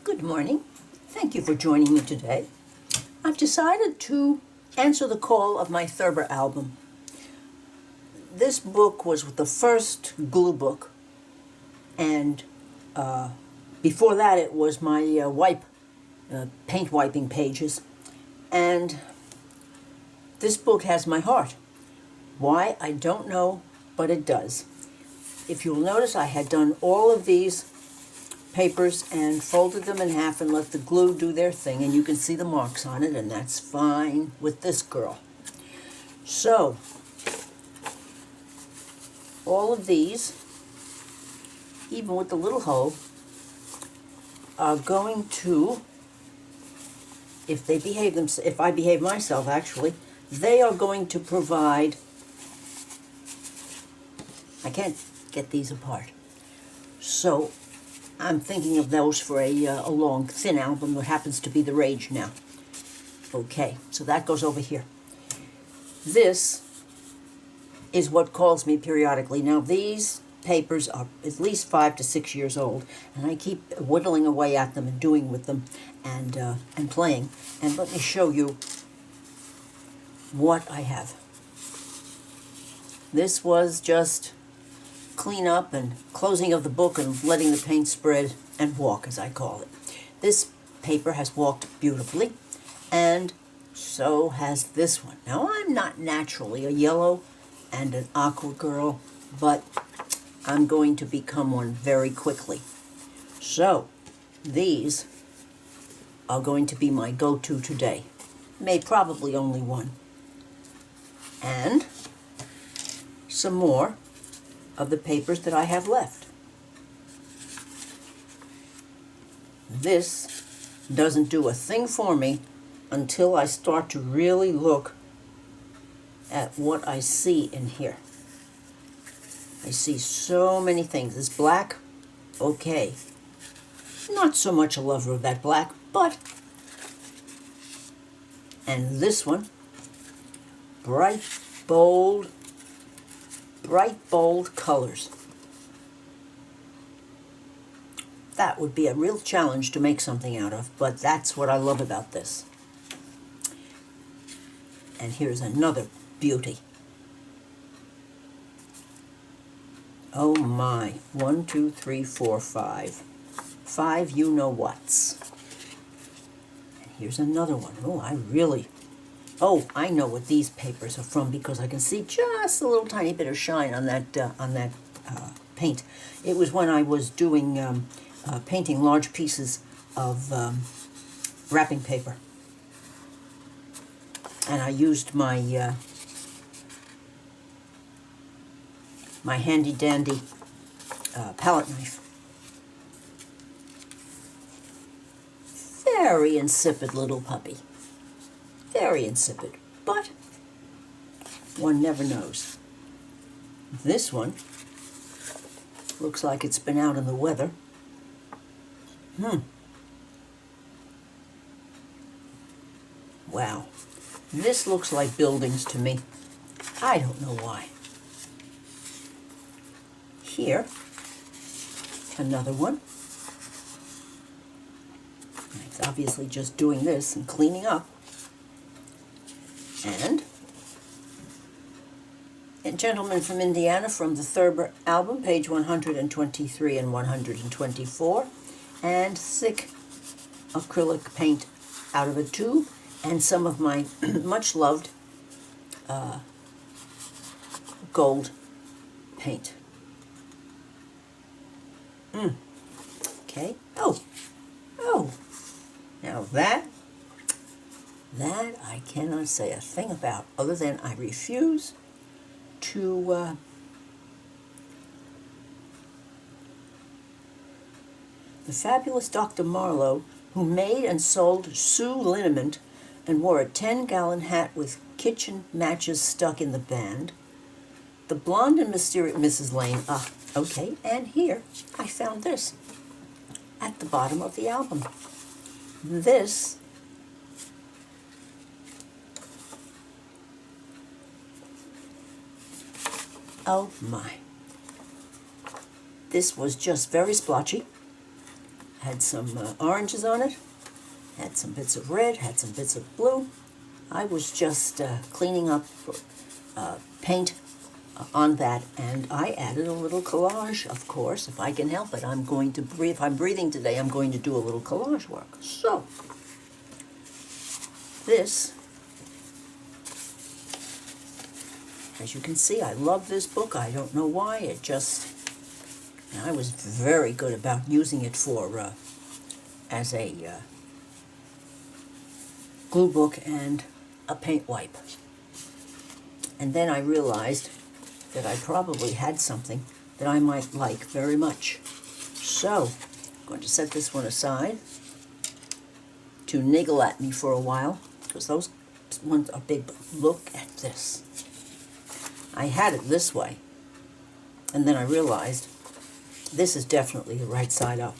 Good morning. Thank you for joining me today. I've decided to answer the call of my Thurber album. This book was the first glue book, and before that it was my paint wiping pages. And this book has my heart. Why, I don't know, but it does. If you'll notice, I had done all of these papers and folded them in half and let the glue do their thing, and you can see the marks on it, and that's fine with this girl. So, all of these, even with the little hole, are going to, if I behave myself actually, they are going to provide, I can't get these apart. So I'm thinking of those for a long, thin album that happens to be the rage now. Okay, so that goes over here. This is what calls me periodically. Now, these papers are at least 5 to 6 years old, and I keep whittling away at them and doing with them and playing. And let me show you what I have. This was just clean up and closing of the book and letting the paint spread and walk, as I call it. This paper has walked beautifully, and so has this one. Now, I'm not naturally a yellow and an aqua girl, but I'm going to become one very quickly. So, these are going to be my go-to today. Probably only one. And some more of the papers that I have left. This doesn't do a thing for me until I start to really look at what I see in here. I see so many things. This black, okay. Not so much a lover of that black, but, and this one, bright, bold colors. That would be a real challenge to make something out of, but that's what I love about this. And here's another beauty. Oh my, 1, 2, 3, 4, 5. 5 you-know-whats. And here's another one. Oh, I know what these papers are from because I can see just a little tiny bit of shine on that paint. It was when I was doing painting large pieces of wrapping paper, and I used my my handy dandy palette knife. Very insipid little puppy. Very insipid, but one never knows. This one looks like it's been out in the weather. Wow. This looks like buildings to me. I don't know why. Here, another one. It's obviously just doing this and cleaning up. And a gentleman from Indiana from the Thurber album, page 123 and 124, and thick acrylic paint out of a tube, and some of my much loved gold paint. Okay. Oh, now that I cannot say a thing about, other than I refuse to the fabulous Dr. Marlowe, who made and sold Sue liniment and wore a 10-gallon hat with kitchen matches stuck in the band. The blonde and mysterious Mrs. Lane. Okay, and here I found this at the bottom of the album. This oh my. This was just very splotchy. Had some oranges on it, had some bits of red, had some bits of blue. I was just cleaning up paint on that, and I added a little collage, of course. If I can help it, I'm going to breathe. If I'm breathing today, I'm going to do a little collage work. So, this, as you can see, I love this book. I don't know why. I was very good about using it for as a glue book and a paint wipe. And then I realized that I probably had something that I might like very much. So, I'm going to set this one aside to niggle at me for a while, because those ones are big. But look at this. I had it this way, and then I realized this is definitely the right side up.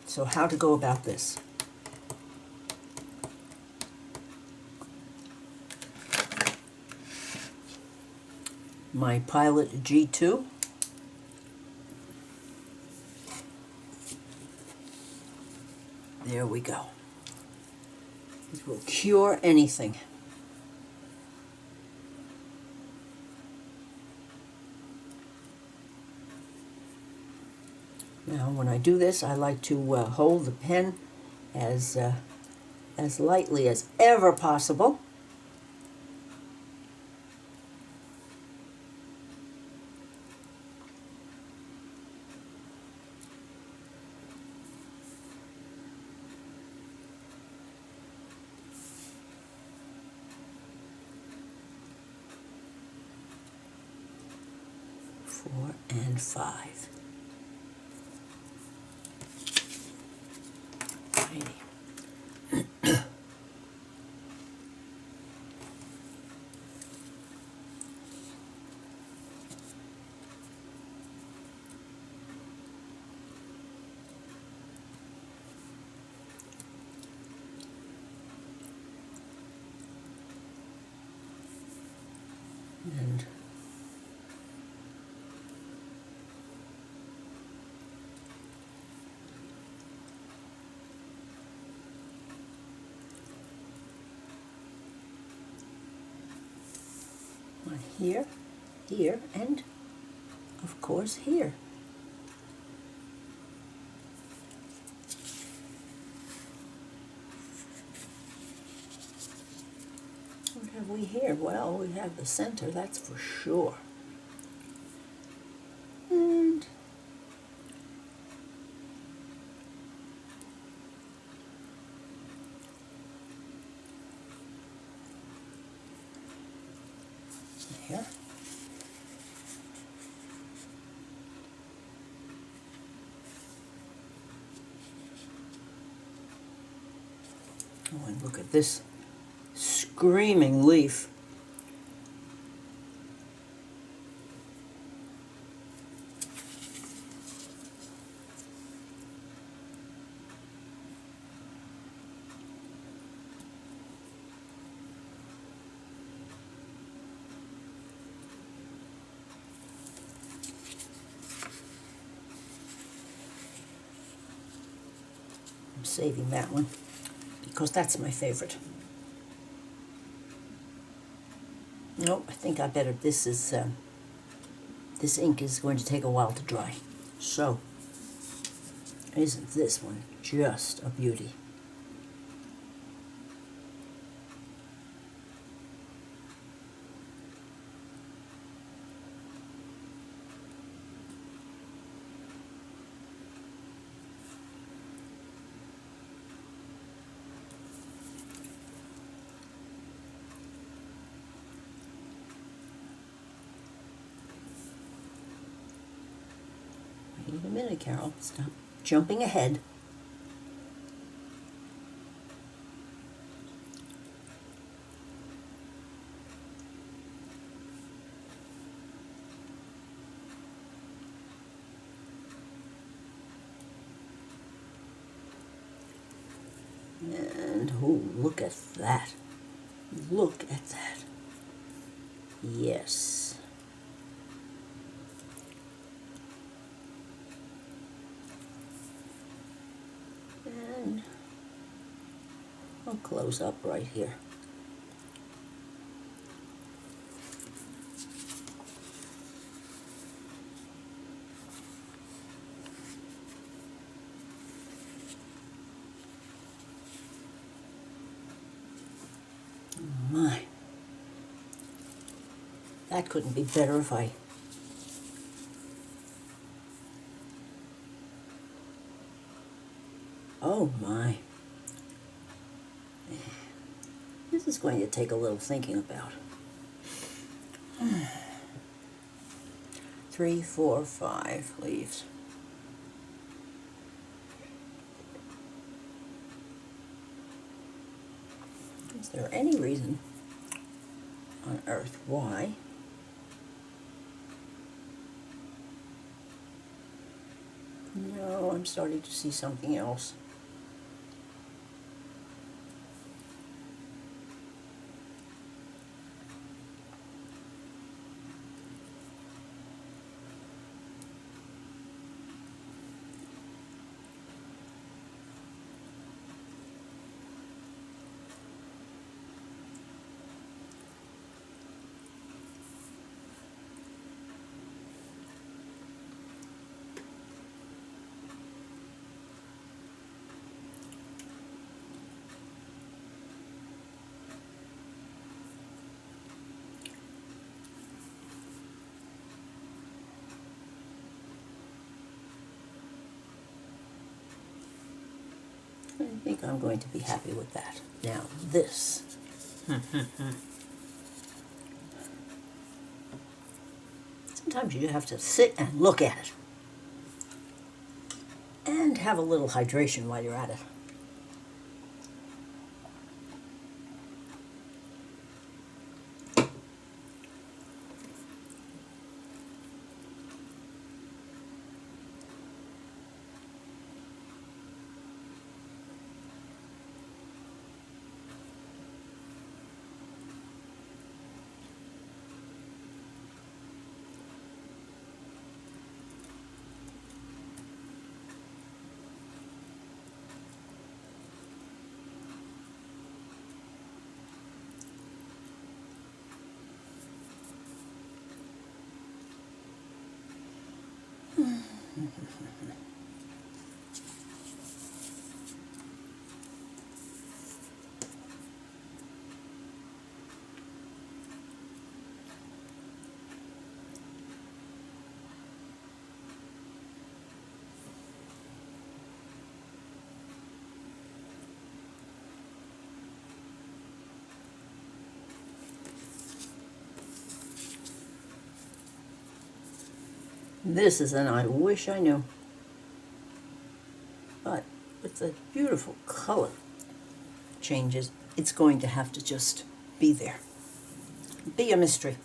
So how to go about this? My Pilot G2. There we go. It will cure anything. Now, when I do this, I like to hold the pen as lightly as ever possible. Four and five. And one here, here, and of course here. What have we here? Well, we have the center, that's for sure. And there. Oh, and look at this screaming leaf. I'm saving that one because that's my favorite. Nope, I think I better, this ink is going to take a while to dry. So, isn't this one just a beauty? Wait a minute, Carol. Stop jumping ahead. And, oh, look at that. Look at that. Yes. And I'll close up right here. My, that couldn't be better if I... Oh my. This is going to take a little thinking about. 3, 4, 5 leaves. Is there any reason on earth why no, I'm starting to see something else. I think I'm going to be happy with that. Now this. Sometimes you have to sit and look at it. And have a little hydration while you're at it. This is an I wish I knew. But with the beautiful color changes, it's going to have to just be there. Be a mystery.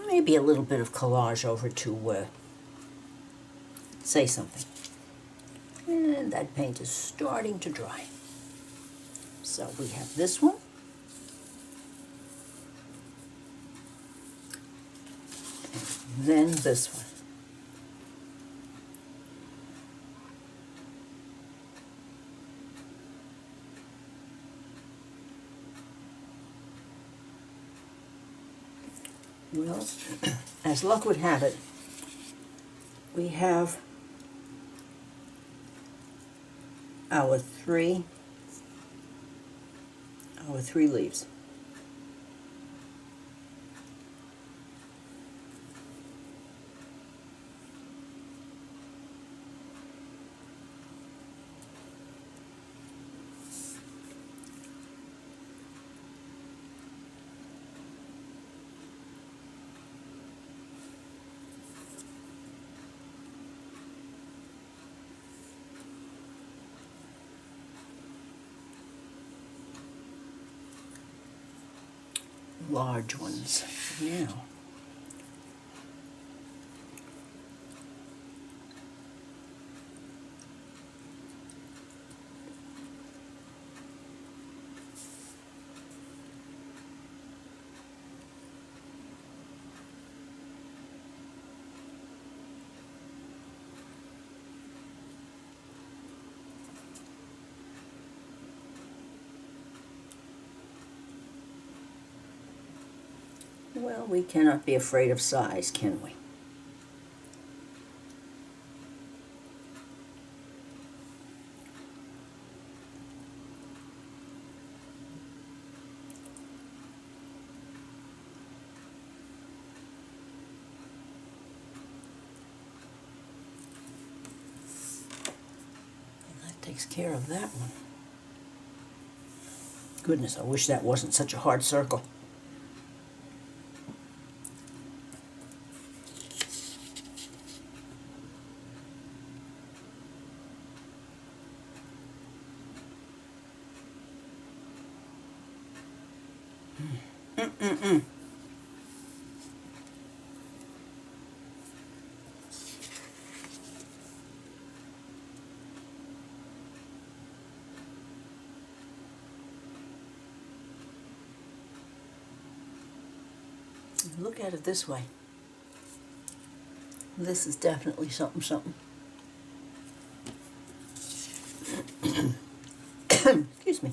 Maybe a little bit of collage over to say something. And that paint is starting to dry. So we have this one. Then this one. Well, as luck would have it, we have our three leaves. Large ones now. Well, we cannot be afraid of size, can we? That takes care of that one. Goodness, I wish that wasn't such a hard circle. Look at it this way. This is definitely something, something. Excuse me.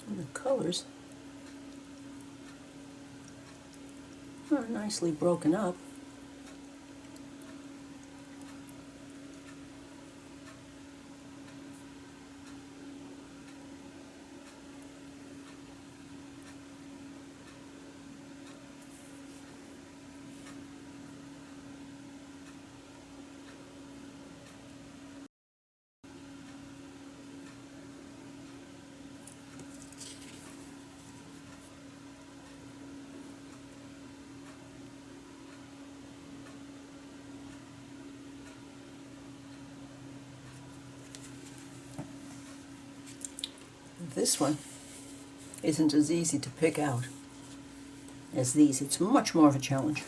And the colors are nicely broken up. This one isn't as easy to pick out as these. It's much more of a challenge.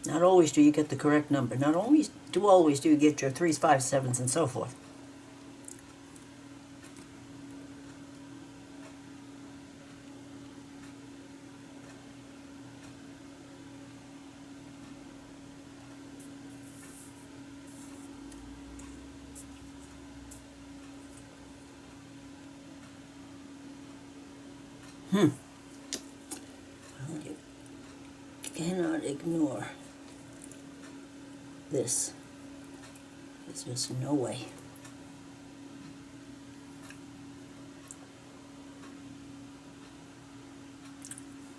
Not always do you get the correct number. Not always do you get your 3s, 5s, 7s, and so forth. Well, you cannot ignore this. There's just no way.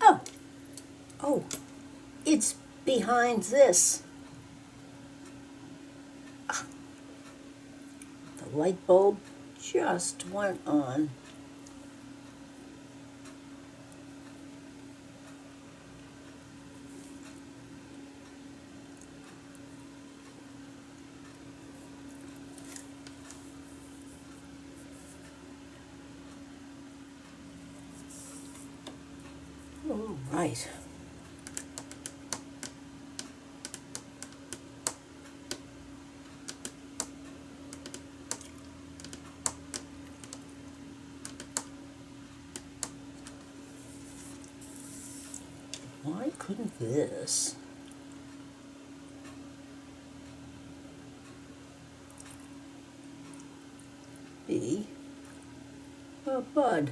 Oh, oh, it's behind this. Ah, the light bulb just went on. All right. Why couldn't this be a bud?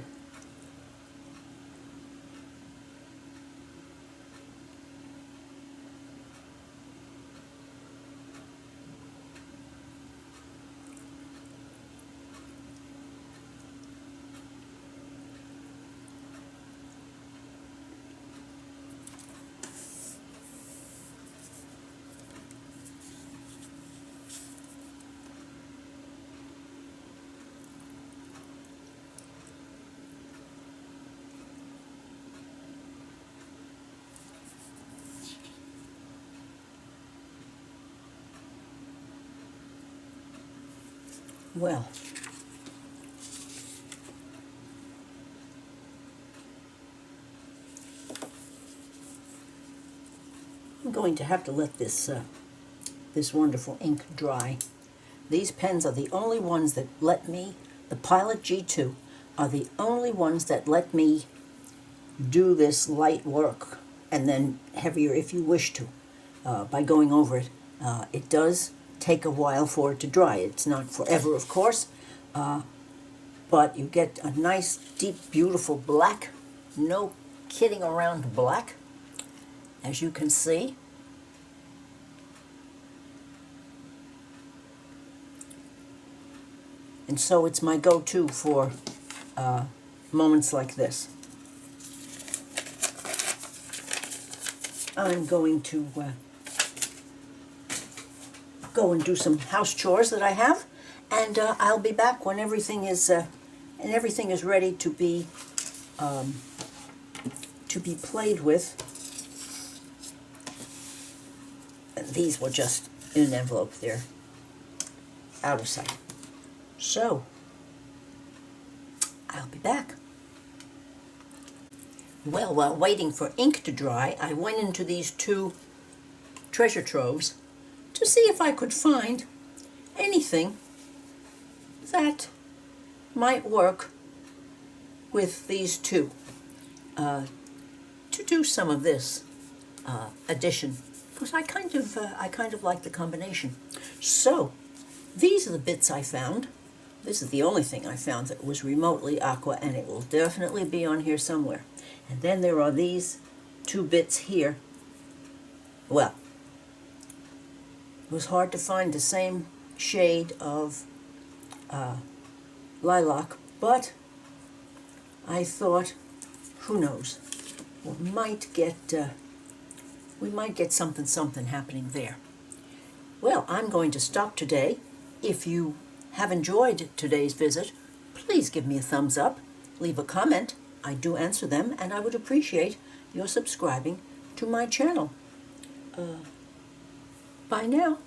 Well, I'm going to have to let this this wonderful ink dry. These pens are the only ones that let me, the Pilot G2, are the only ones that let me do this light work and then heavier if you wish to by going over it. It does take a while for it to dry. It's not forever, of course, but you get a nice, deep, beautiful black. No kidding around black, as you can see. And so it's my go-to for moments like this. I'm going to go and do some house chores that I have, and I'll be back when everything is ready to be played with. And these were just in an envelope. They're out of sight. So, I'll be back. Well, while waiting for ink to dry, I went into these two treasure troves to see if I could find anything that might work with these two to do some of this addition, because I kind of like the combination. So, these are the bits I found. This is the only thing I found that was remotely aqua, and it will definitely be on here somewhere. And then there are these two bits here. Well, it was hard to find the same shade of lilac, but I thought, who knows, we might get something happening there. Well, I'm going to stop today. If you have enjoyed today's visit, please give me a thumbs up, leave a comment. I do answer them, and I would appreciate your subscribing to my channel. Bye now.